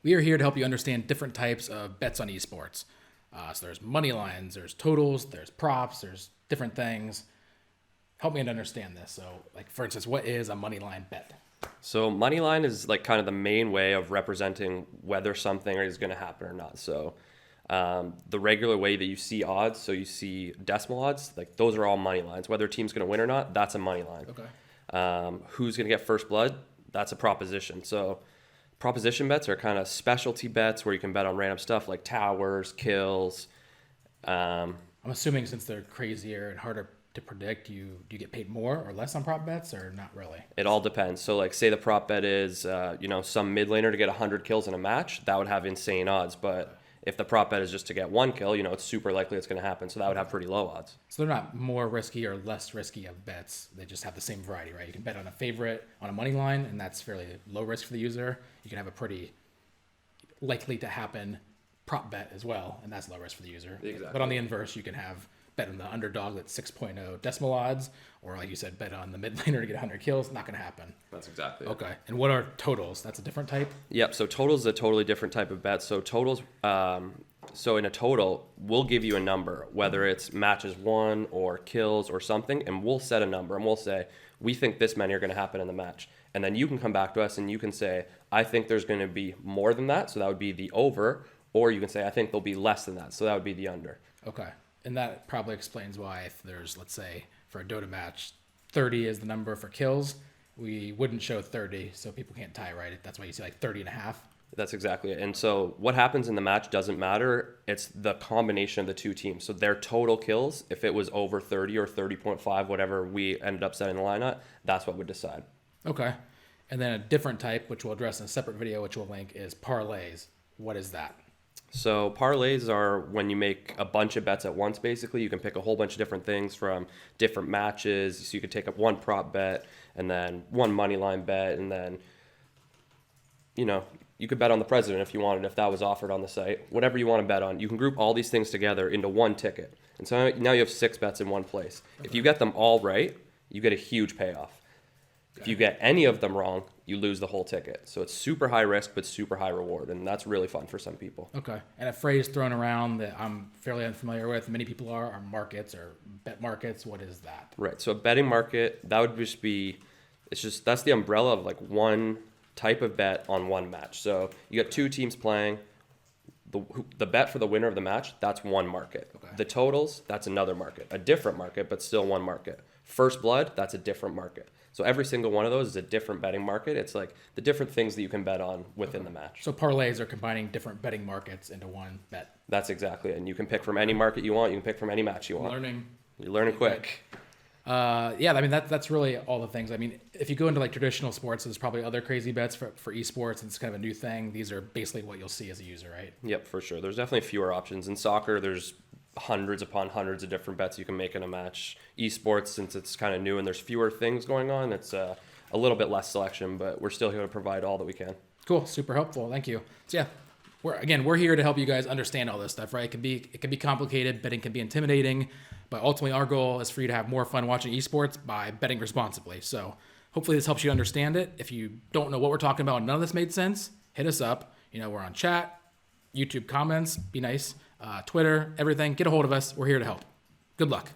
We are here to help you understand different types of bets on esports. So there's money lines, there's totals, there's props, there's different things. Help me to understand this. So, like for instance, what is a money line bet? So money line is like kind of the main way of representing whether something is going to happen or not. So the regular way that you see odds, so you see decimal odds, like those are all money lines. Whether a team's going to win or not, that's a money line. Okay. Who's going to get first blood? That's a proposition. So proposition bets are kind of specialty bets where you can bet on random stuff like towers, kills. I'm assuming since they're crazier and harder to predict, do you get paid more or less on prop bets, or not really? It all depends. So like say the prop bet is some mid laner to get 100 kills in a match, that would have insane odds. But if the prop bet is just to get 1 kill, it's super likely it's going to happen. So that would have pretty low odds. So they're not more risky or less risky of bets. They just have the same variety, right? You can bet on a favorite on a money line, and that's fairly low risk for the user. You can have a pretty likely to happen prop bet as well, and that's low risk for the user. Exactly. But on the inverse, you can have bet on the underdog that's 6.0 decimal odds, or like you said, bet on the mid laner to get 100 kills. Not going to happen. That's exactly it. Okay. And what are totals? That's a different type? Yep. So totals is a totally different type of bet. So totals, so in a total, we'll give you a number, whether it's matches won or kills or something, and we'll set a number and we'll say, we think this many are going to happen in the match. And then you can come back to us and you can say, I think there's going to be more than that. So that would be the over, or you can say, I think there'll be less than that. So that would be the under. Okay. And that probably explains why if there's, let's say, for a Dota match, 30 is the number for kills, we wouldn't show 30, so people can't tie, right? That's why you see like 30 and a half. That's exactly it. And so what happens in the match doesn't matter. It's the combination of the two teams. So their total kills, if it was over 30 or 30.5, whatever we ended up setting the line at, that's what would decide. Okay. And then a different type, which we'll address in a separate video, which we'll link, is parlays. What is that? So parlays are when you make a bunch of bets at once, basically. You can pick a whole bunch of different things from different matches. So you could take up one prop bet and then one money line bet. And then, you could bet on the president if you wanted, if that was offered on the site. Whatever you want to bet on. You can group all these things together into one ticket. And so now you have 6 bets in one place. Okay. If you get them all right, you get a huge payoff. If you get any of them wrong, you lose the whole ticket. So it's super high risk, but super high reward. And that's really fun for some people. Okay. And a phrase thrown around that I'm fairly unfamiliar with, many people are markets or bet markets. What is that? Right. So a betting market, that would just be, that's the umbrella of like one type of bet on one match. So you got 2 teams playing. The bet for the winner of the match, that's one market. Okay. The totals, that's another market. A different market, but still one market. First blood, that's a different market. So every single one of those is a different betting market. It's like the different things that you can bet on within the match. So parlays are combining different betting markets into one bet. That's exactly it. And you can pick from any market you want. You can pick from any match you want. You're learning quick. That's really all the things. I mean, if you go into like traditional sports, there's probably other crazy bets for esports. It's kind of a new thing. These are basically what you'll see as a user, right? Yep, for sure. There's definitely fewer options. In soccer, there's hundreds upon hundreds of different bets you can make in a match. Esports, since it's kind of new and there's fewer things going on, it's a little bit less selection, but we're still here to provide all that we can. Cool, super helpful. Thank you. So yeah, we're here to help you guys understand all this stuff, right? It can be complicated. Betting can be intimidating, but ultimately our goal is for you to have more fun watching esports by betting responsibly. So hopefully this helps you understand it. If you don't know what we're talking about and none of this made sense, hit us up. We're on chat, YouTube comments, be nice, Twitter, everything. Get a hold of us. We're here to help. Good luck.